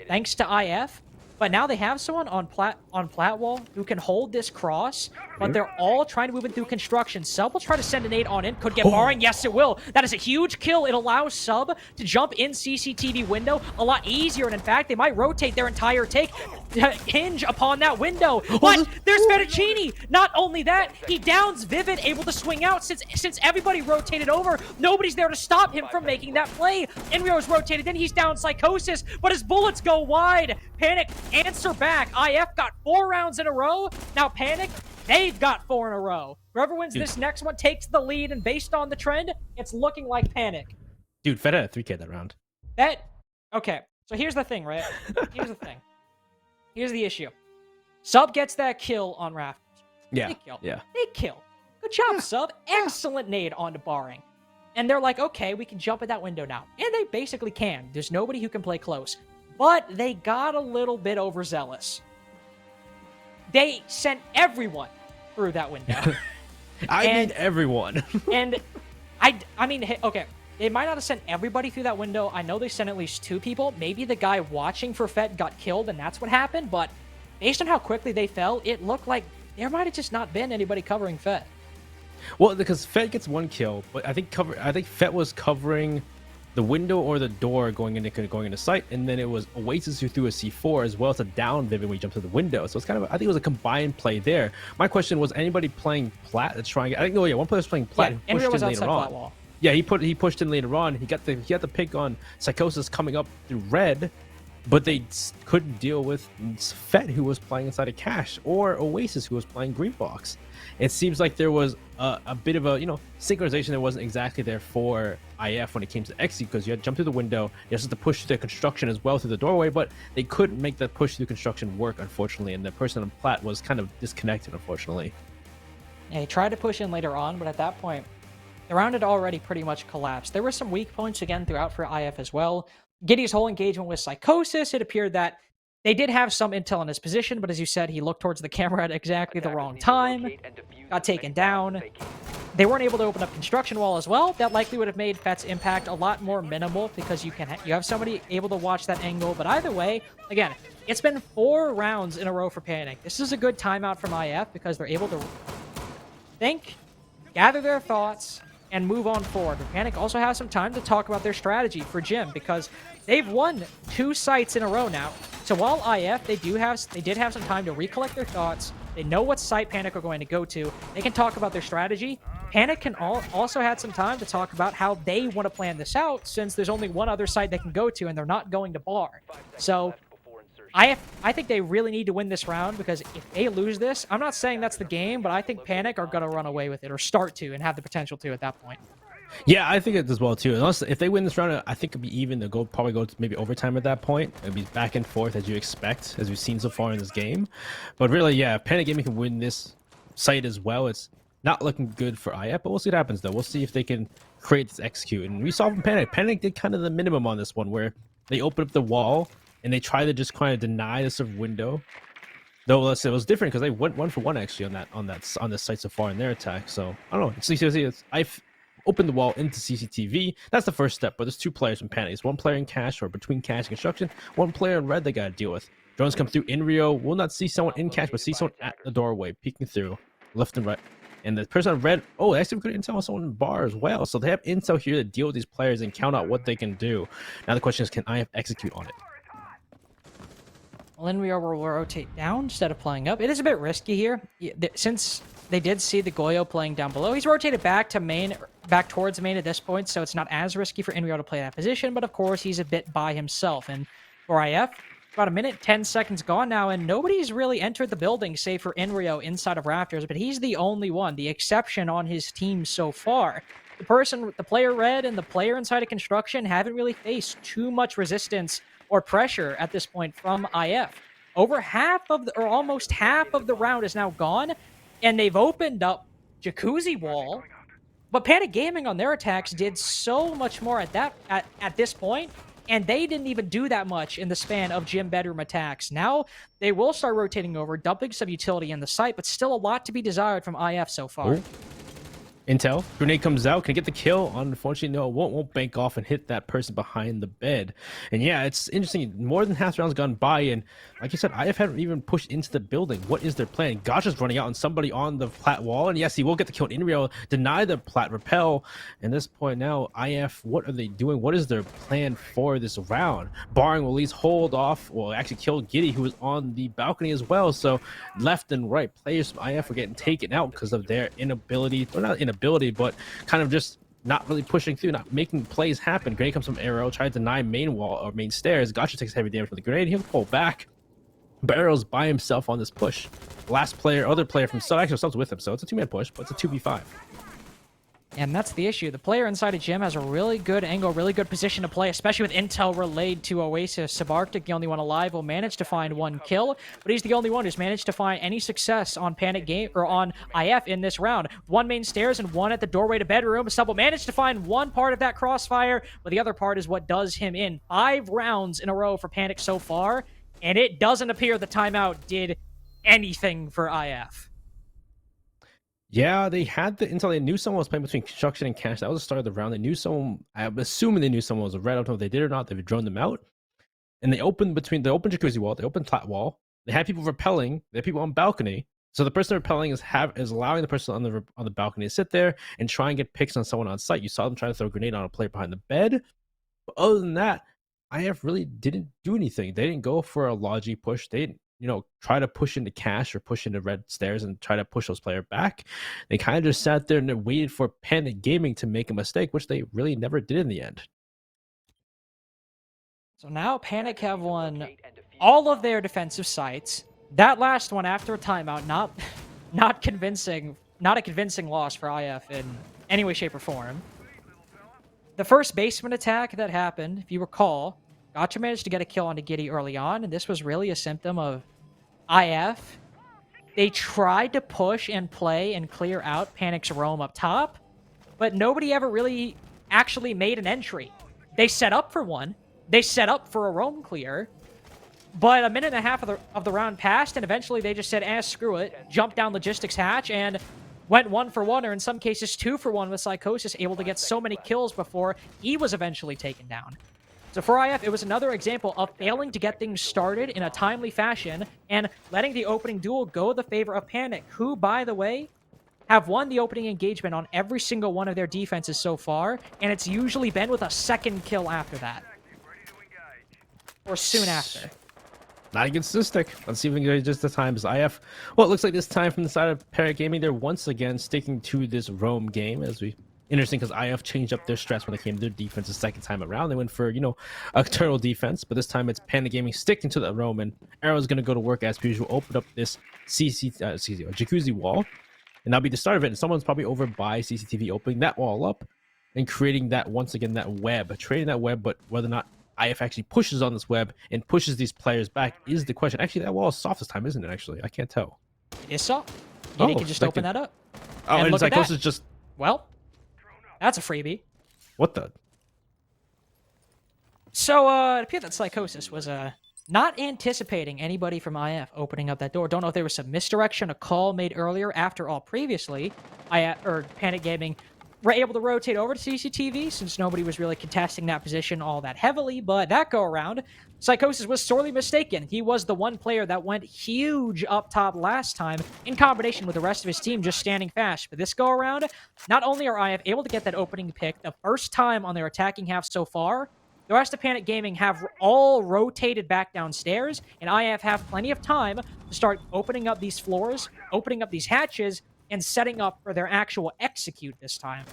thanks to IF, but now they have someone on Platwall who can hold this cross, but they're all trying to move it through construction. Sub will try to send a nade on in. Could get barring. Yes, it will. That is a huge kill. It allows Sub to jump in CCTV window a lot easier, and in fact, they might rotate their entire take to hinge upon that window. But there's Fettuccini. Not only that, he downs Vivid, able to swing out since everybody rotated over. Nobody's there to stop him from making that play. Inrio's rotated, then he's down Psychosis, but his bullets go wide. Panic answer back. IF got 4 rounds in a row. Now Panic, they've got 4 in a row. Whoever wins this next one takes the lead, and based on the trend, it's looking like Panic. Dude, Fed had a 3K that round. Okay, so here's the thing, right? Here's the thing. Here's the issue. Sub gets that kill on Rafters. Yeah, They kill. yeah. They kill. Good job, Sub. Excellent nade onto Barring. And they're like, okay, we can jump at that window now. And they basically can. There's nobody who can play close. But they got a little bit overzealous. They sent everyone through that window. I mean everyone. And I mean, hey, okay, they might not have sent everybody through that window. I know they sent at least 2 people. Maybe the guy watching for Fett got killed and that's what happened. But based on how quickly they fell, it looked like there might have just not been anybody covering Fett. Well, because Fett gets 1 kill, but I think Fett was covering the window or the door going into sight, and then it was Oasis who threw a C4 as well as a down Vivid when he jumped to the window. So it's kind of, I think it was a combined play there. My question was, anybody playing Plat that's trying? I think one player was playing Plat. Yeah, Andrea was outside Plat wall. Yeah, he pushed in later on. He had the pick on Psychosis coming up through red, but they couldn't deal with Fett who was playing inside a cache or Oasis who was playing green box. It seems like there was a bit of a synchronization that wasn't exactly there for IF when it came to execute, because you had to jump through the window, you had to push through the construction as well through the doorway, but they couldn't make that push through construction work, unfortunately, and the person on Plat was kind of disconnected, unfortunately. Yeah, he tried to push in later on, but at that point, the round had already pretty much collapsed. There were some weak points again throughout for IF as well. Giddy's whole engagement with Psychosis, it appeared that they did have some intel in his position, but as you said, he looked towards the camera at exactly the wrong time, got taken down. They weren't able to open up construction wall as well. That likely would have made Fett's impact a lot more minimal because you have somebody able to watch that angle. But either way, again, it's been 4 rounds in a row for Panic. This is a good timeout from IF because they're able to think, gather their thoughts, and move on forward. But Panic also has some time to talk about their strategy for Gym because they've won 2 sites in a row now. So while IF, they did have some time to recollect their thoughts. They know what site Panic are going to go to. They can talk about their strategy. Panic can also had some time to talk about how they want to plan this out, since there's only one other site they can go to, and they're not going to bar. So I think they really need to win this round, because if they lose this, I'm not saying that's the game, but I think Panic are going to run away with it, or start to, and have the potential to at that point. Yeah, I think it as well too. Unless if they win this round, I think it'd be even. They'll probably go to maybe overtime at that point. It'll be back and forth as you expect, as we've seen so far in this game. But really, yeah, if Panic Gaming can win this site as well, it's not looking good for IF. But we'll see what happens though. We'll see if they can create this execute. And we saw from Panic. Panic did kind of the minimum on this one, where they opened up the wall and they tried to just kind of deny this sort of window. Though let's say it was different because they went 1 for 1 actually on the site so far in their attack. So I don't know. I've opened the wall into CCTV. That's the first step. But there's 2 players in Panic. It's 1 player in cache or between cache and construction. 1 player in red they got to deal with. Drones come through. InRio will not see someone in cash, but see someone at the doorway, peeking through, left and right. And the person on red, oh, they actually good intel on someone in bar as well. So they have intel here to deal with these players and count out what they can do. Now the question is, can IF execute on it? Well, Inrio will rotate down instead of playing up. It is a bit risky here. Since they did see the Goyo playing down below, he's rotated back to main, back towards main at this point, so it's not as risky for Inrio to play that position, but of course he's a bit by himself. And for IF, about a minute, 10 seconds gone now, and nobody's really entered the building save for Inrio inside of Raptors, but he's the only one, the exception on his team so far. The player red and the player inside of construction haven't really faced too much resistance or pressure at this point from IF. Over half of or almost half of the round is now gone, and they've opened up Jacuzzi Wall, but Panic Gaming on their attacks did so much more at this point, and they didn't even do that much in the span of gym bedroom attacks. Now they will start rotating over, dumping some utility in the site, but still a lot to be desired from IF so far. Ooh. Intel, grenade comes out, can it get the kill? Unfortunately, no, it won't bank off and hit that person behind the bed. And yeah, it's interesting. More than half the round's gone by, and like you said, IF haven't even pushed into the building. What is their plan? Gotcha's running out on somebody on the plat wall, and yes, he will get the kill. InRio deny the plat repel. And this point now, IF, what are they doing? What is their plan for this round? Barring will at least hold off, well, actually kill Giddy, who was on the balcony as well. So left and right players from IF are getting taken out because of their inability, or not inability, but kind of just not really pushing through, not making plays happen. Grenade comes from Arrow, tries to deny main wall or main stairs. Gotcha takes heavy damage from the grenade. He'll pull back, but Arrow's by himself on this push. Last player, other player from Sub, actually Sub's with him, so it's a 2-man push, but it's a 2v5. And that's the issue. The player inside of Gym has a really good angle, really good position to play, especially with intel relayed to Oasis. Subarctic, the only one alive, will manage to find one kill, but he's the only one who's managed to find any success on Panic Game or on IF in this round. One main stairs and one at the doorway to bedroom. Sub will manage to find one part of that crossfire, but the other part is what does him in. 5 rounds in a row for Panic so far, and it doesn't appear the timeout did anything for IF. Yeah, they had the intel. They knew someone was playing between construction and cash. That was the start of the round. They knew someone. I'm assuming they knew someone was a red. I don't know if they did or not. They've droned them out, and they opened Jacuzzi Wall. They opened plat wall. They had people repelling. They had people on balcony. So the person repelling is allowing the person on the balcony to sit there and try and get picks on someone on site. You saw them try to throw a grenade on a player behind the bed. But other than that, IF really didn't do anything. They didn't go for a Logi push. They didn't, try to push into cash or push into red stairs and try to push those players back. They kind of just sat there and waited for Panic Gaming to make a mistake, which they really never did in the end. So now Panic have won all of their defensive sites. That last one after a timeout, not a convincing loss for IF in any way, shape, or form. The first basement attack that happened, if you recall, Gotcha managed to get a kill onto Giddy early on, and this was really a symptom of IF. They tried to push and play and clear out Panic's roam up top, but nobody ever really actually made an entry. They set up for one. They set up for a roam clear, but a minute and a half of the round passed, and eventually they just said, screw it, jumped down logistics hatch, and went 1 for 1, or in some cases 2 for 1 with Psychosis, able to get so many kills before he was eventually taken down. So for IF, it was another example of failing to get things started in a timely fashion and letting the opening duel go the favor of Panic, who, by the way, have won the opening engagement on every single one of their defenses so far, and it's usually been with a second kill after that. Or soon after. Not against Zystic. Let's see if we can get just the times. IF, well, it looks like this time from the side of Panic Gaming, they're once again sticking to this roam game as we... Interesting, because IF changed up their stress when it came to their defense the second time around. They went for, a turtle defense, but this time it's Panic Gaming sticking to that roam, and Arrow's going to go to work as per usual, open up this Jacuzzi Wall, and that'll be the start of it. And someone's probably over by CCTV opening that wall up and creating that, once again, that web, trading that web, but whether or not IF actually pushes on this web and pushes these players back is the question. Actually, that wall is soft this time, isn't it, actually? I can't tell. It is soft. You can just open that up. Oh, and Psychosis just... Well... That's a freebie. What the? So, it appeared that Psychosis was not anticipating anybody from IF opening up that door. Don't know if there was some misdirection, a call made earlier. After all, previously, Panic Gaming were able to rotate over to CCTV since nobody was really contesting that position all that heavily, but that go around, Psychosis was sorely mistaken. He was the one player that went huge up top last time in combination with the rest of his team just standing fast. But this go around, not only are IF able to get that opening pick the first time on their attacking half so far, the rest of Panic Gaming have all rotated back downstairs, and IF have plenty of time to start opening up these floors, opening up these hatches, and setting up for their actual execute this time.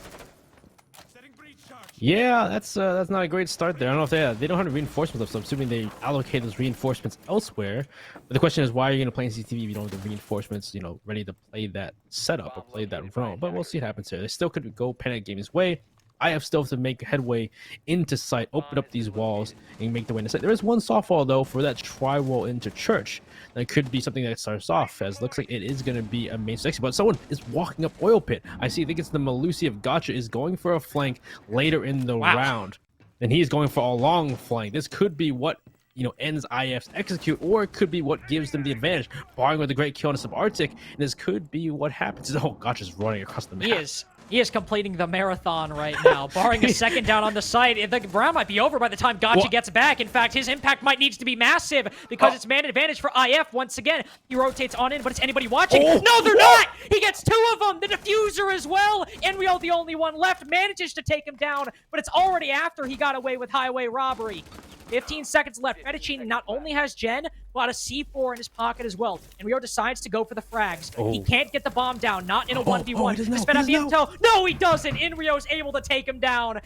Yeah, that's not a great start there. I don't know if they don't have reinforcements up, so I'm assuming they allocate those reinforcements elsewhere. But the question is, why are you going to play in CCTV if you don't have the reinforcements, you know, ready to play that setup or play that roam? But we'll see what happens here. They still could go Panic Gaming's way. I have still to make headway into site, open up these walls, and make the way into site. There is one soft wall, though, for that tri-wall into church. That could be something that starts off, as looks like it is going to be a main section. But someone is walking up Oil Pit. I think it's the Malusi of Gotcha is going for a flank later in the round. And he's going for a long flank. This could be what, you know, ends IF's execute, or it could be what gives them the advantage. Barring with a great kill on Subarctic, and this could be what happens. Oh, Gotcha's running across the map. He is completing the marathon right now, barring a second down on the site. The round might be over by the time Gotcha gets back. In fact, his impact might need to be massive because it's man advantage for IF once again. He rotates on in, but is anybody watching? No, they're not! He gets two of them! The diffuser as well! Enrio, the only one left, manages to take him down, but it's already after he got away with highway robbery. 15 seconds left. Fettuccine not only has Gen, but a C4 in his pocket as well. And Rio decides to go for the frags. He can't get the bomb down, not in a 1v1. Does Ben have the intel? No, he doesn't! Inrio's able to take him down.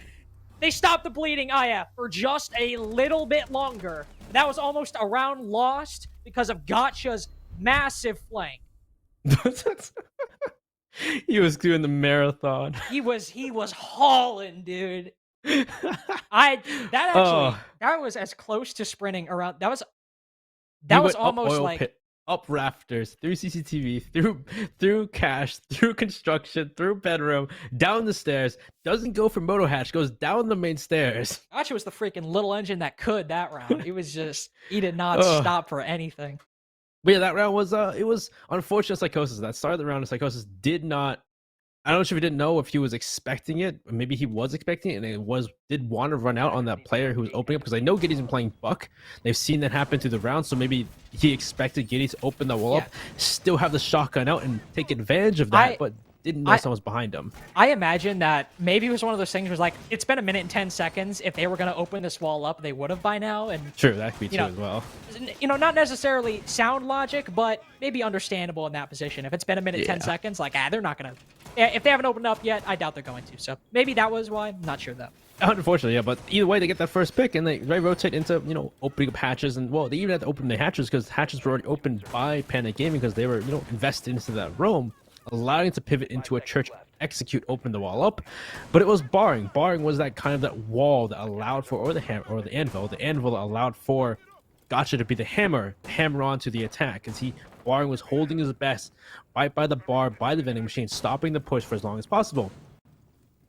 They stop the bleeding IF for just a little bit longer. That was almost a round lost because of Gotcha's massive flank. He was doing the marathon. He was hauling, dude. That was as close to sprinting around. That was almost like pit, up rafters, through CCTV, through cash, through construction, through bedroom, down the stairs. Doesn't go for moto hatch, goes down the main stairs. Gotcha was the freaking little engine that could that round. He did not stop for anything. But yeah, that round was it was unfortunate. Psychosis that started the round. Psychosis did not. I don't know if he didn't know if he was expecting it. Maybe he was expecting it, and did want to run out on that player who was opening up, because I know Giddy's been playing Buck. They've seen that happen through the round, so maybe he expected Giddy to open the wall up, still have the shotgun out, and take advantage of that, but didn't know someone was behind him. I imagine that maybe it was one of those things where like, it's been a minute and 10 seconds. If they were going to open this wall up, they would have by now. And true, that could be true as well. You know, not necessarily sound logic, but maybe understandable in that position. If it's been a minute, 10 seconds, like, they're not going to... If they haven't opened up yet, I doubt they're going to. So maybe that was why. I'm not sure, though. Unfortunately, yeah. But either way, they get that first pick, and they rotate into, you know, opening up hatches. And, well, they even had to open the hatches because hatches were already opened by Panic Gaming because they were, you know, invested into that roam, allowing it to pivot into a church execute, open the wall up. But it was barring. Barring was that kind of that wall that allowed for, or the hammer, or the anvil. The anvil that allowed for Gotcha to be the hammer onto the attack, because Barring was holding his best right by the bar, by the vending machine, stopping the push for as long as possible.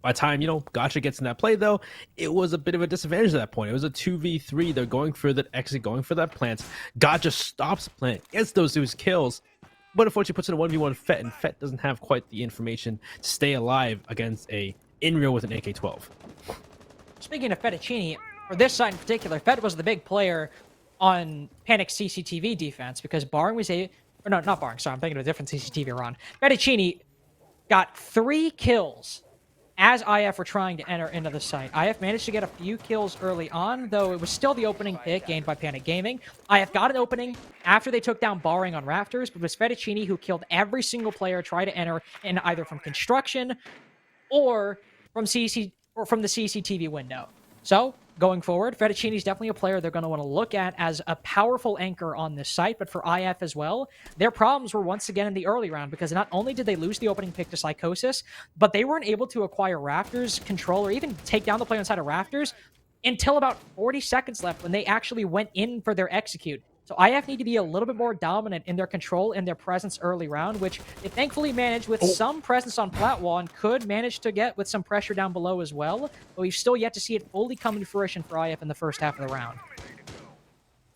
By the time, you know, Gotcha gets in that play, though, it was a bit of a disadvantage at that point. It was a 2v3. They're going for that exit, going for that plant. Gotcha stops plant, gets those kills, but unfortunately puts in a 1v1 Fett, and Fett doesn't have quite the information to stay alive against a Inrio with an AK-12. Speaking of Fettuccine, for this side in particular, Fett was the big player on Panic's CCTV defense, because Barring was not Barring, sorry, I'm thinking of a different CCTV run. Fettuccine got 3 kills as IF were trying to enter into the site. IF managed to get a few kills early on, though it was still the opening pick gained by Panic Gaming. IF got an opening after they took down Barring on rafters, but it was Fettuccine who killed every single player trying to enter in, either from construction or from the CCTV window. So, going forward, Fettuccine is definitely a player they're going to want to look at as a powerful anchor on this site, but for IF as well, their problems were once again in the early round, because not only did they lose the opening pick to Psychosis, but they weren't able to acquire Rafters, control, or even take down the player inside of Rafters until about 40 seconds left, when they actually went in for their execute. So IF need to be a little bit more dominant in their control and their presence early round, which they thankfully managed with some presence on flat wall, and could manage to get with some pressure down below as well. But we've still yet to see it fully come to fruition for IF in the first half of the round.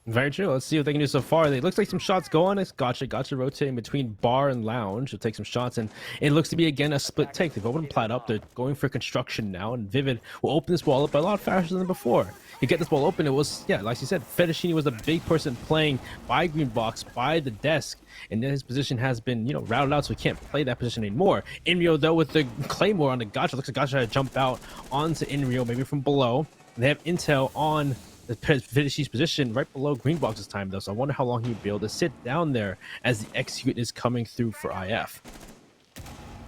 Very true. Let's see what they can do so far. It looks like some shots go on. It's Gotcha rotating between bar and lounge. He'll take some shots, and it looks to be again a split take. They've opened plat up. They're going for construction now, and Vivid will open this wall up a lot faster than before. You get this wall open. It was, yeah, like you said, Fettuccine was the big person playing by green box, by the desk, and then his position has been, routed out, so he can't play that position anymore. Inrio, though, with the Claymore on the Gotcha, looks like Gotcha had to jump out onto Inrio, maybe from below. They have intel on the Fettuccine's position right below green box this time, though, so I wonder how long he'd be able to sit down there as the execute is coming through for IF.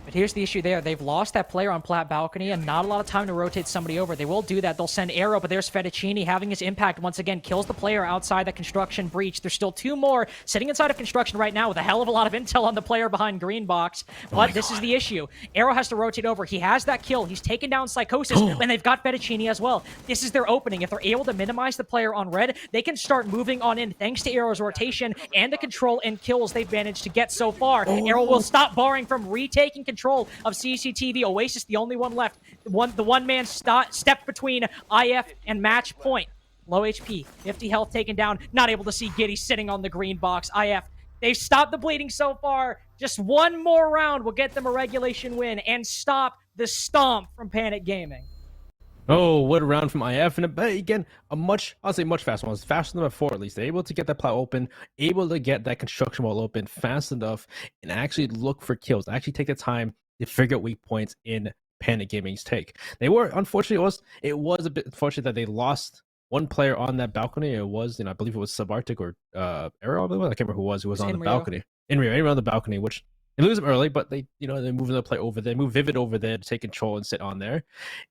But here's the issue there. They've lost that player on plat balcony and not a lot of time to rotate somebody over. They will do that. They'll send Arrow, but there's Fettuccine having his impact once again. Kills the player outside that construction breach. There's still two more sitting inside of construction right now with a hell of a lot of intel on the player behind green box. But this is the issue. Arrow has to rotate over. He has that kill. He's taken down Psychosis, and they've got Fettuccine as well. This is their opening. If they're able to minimize the player on red, they can start moving on in thanks to Arrow's rotation and the control and kills they've managed to get so far. Arrow will stop barring from retaking control of CCTV. Oasis, the only one left. The one man stepped between IF and match point. Low HP, 50 health taken down. Not able to see Giddy sitting on the green box. IF, they've stopped the bleeding so far. Just one more round will get them a regulation win and stop the stomp from Panic Gaming. Oh, what a round from IF, and again, I'll say much faster one. It's faster than before, at least. They're able to get that plat open, able to get that construction wall open fast enough, and actually look for kills. Actually take the time to figure out weak points in Panic Gaming's take. They were, unfortunately, it was a bit unfortunate that they lost one player on that balcony. It was, I believe it was Subarctic or Arrow, I can't remember who was on the balcony. Inrio on the balcony, which they lose them early, but they move the play over there, move Vivid over there to take control and sit on there.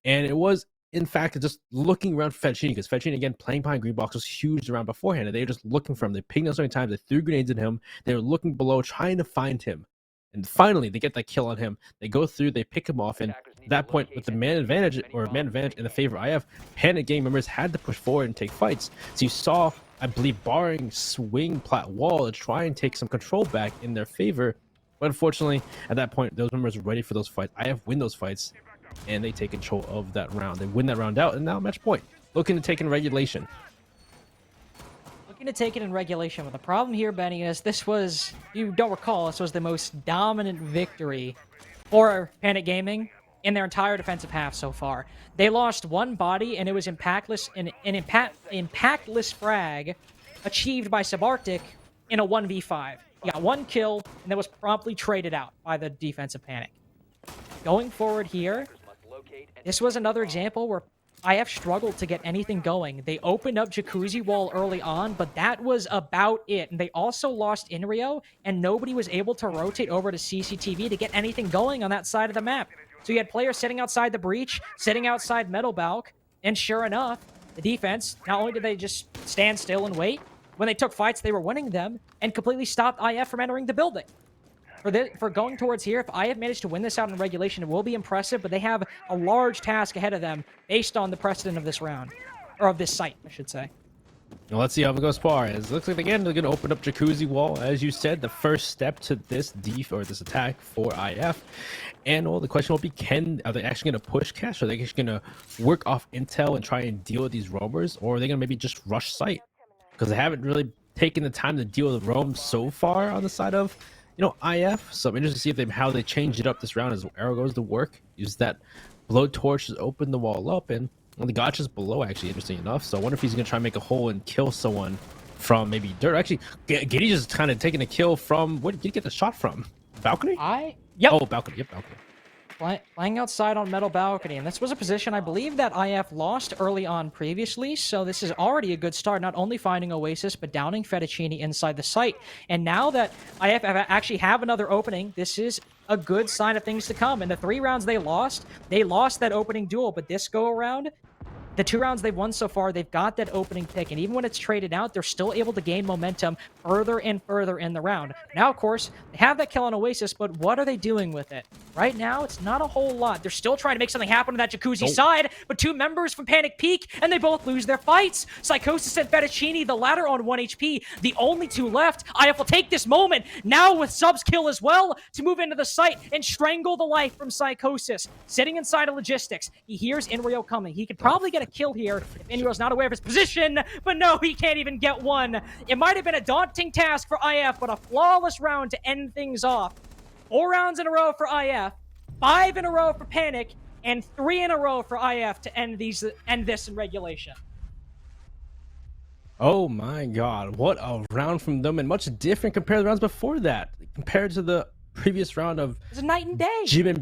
And it was, in fact, just looking around Fettuccine, because Fettuccine, again, playing behind green box was huge around beforehand, and they were just looking for him. They pinged him so many times, they threw grenades at him, they were looking below, trying to find him. And finally, they get that kill on him. They go through, they pick him off, and at that point, with the man advantage in the favor of IF, Panic Game members had to push forward and take fights. So you saw, I believe, Barring swing plat wall to try and take some control back in their favor. But unfortunately, at that point, those members were ready for those fights. IF win those fights, and they take control of that round. They win that round out, and now match point. Looking to take in regulation. To take it in regulation. But the problem here, Benny, is this was, you don't recall, this was the most dominant victory for Panic Gaming in their entire defensive half so far. They lost one body, and it was impactless frag achieved by Subarctic in a 1v5. He got one kill, and that was promptly traded out by the defensive Panic. Going forward here, this was another example where IF struggled to get anything going. They opened up Jacuzzi Wall early on, but that was about it. And they also lost Inrio, and nobody was able to rotate over to CCTV to get anything going on that side of the map. So you had players sitting outside the breach, sitting outside Metal Balk, and sure enough, the defense, not only did they just stand still and wait, when they took fights, they were winning them, and completely stopped IF from entering the building. For going towards here, if IF managed to win this out in regulation, it will be impressive, but they have a large task ahead of them based on the precedent of this round. Or of this site, I should say. Well, let's see how it goes far. It looks like, again, they're going to open up Jacuzzi Wall. As you said, the first step to this this attack for IF. And, well, the question will be, are they actually going to push cash? Are they actually going to work off intel and try and deal with these roamers? Or are they going to maybe just rush site? Because they haven't really taken the time to deal with roam so far on the side of IF. So I'm interested to see how they change it up this round as Arrow goes to work. Use that blowtorch to open the wall up, and the Gotcha's below, actually, interesting enough. So I wonder if he's going to try and make a hole and kill someone from maybe dirt. Actually, Giddy just kind of taking a kill from, where did you get the shot from? Balcony? Yep. Oh, balcony. Yep, balcony. Playing outside on Metal Balcony, and this was a position I believe that IF lost early on previously, so this is already a good start, not only finding Oasis, but downing Fettuccine inside the site. And now that IF actually have another opening, this is a good sign of things to come. In the 3 rounds they lost that opening duel, but this go around, the 2 rounds they've won so far, they've got that opening pick, and even when it's traded out, they're still able to gain momentum further and further in the round. Now, of course, they have that kill on Oasis, but what are they doing with it? Right now, it's not a whole lot. They're still trying to make something happen on that Jacuzzi side, but 2 members from Panic peek, and they both lose their fights. Psychosis and Fettuccine, the latter on 1 HP, the only 2 left. IF will take this moment, now with Sub's kill as well, to move into the site and strangle the life from Psychosis. Sitting inside of Logistics, he hears Inrio coming. He could probably get a a kill here if Inuo's not aware of his position, but no, he can't even get one. It might have been a daunting task for IF, but a flawless round to end things off. 4 rounds in a row for IF, 5 in a row for Panic, and 3 in a row for IF to end this in regulation. Oh my god, what a round from them, and much different compared to the rounds before that. Compared to the previous round of It's a night and day. Jimin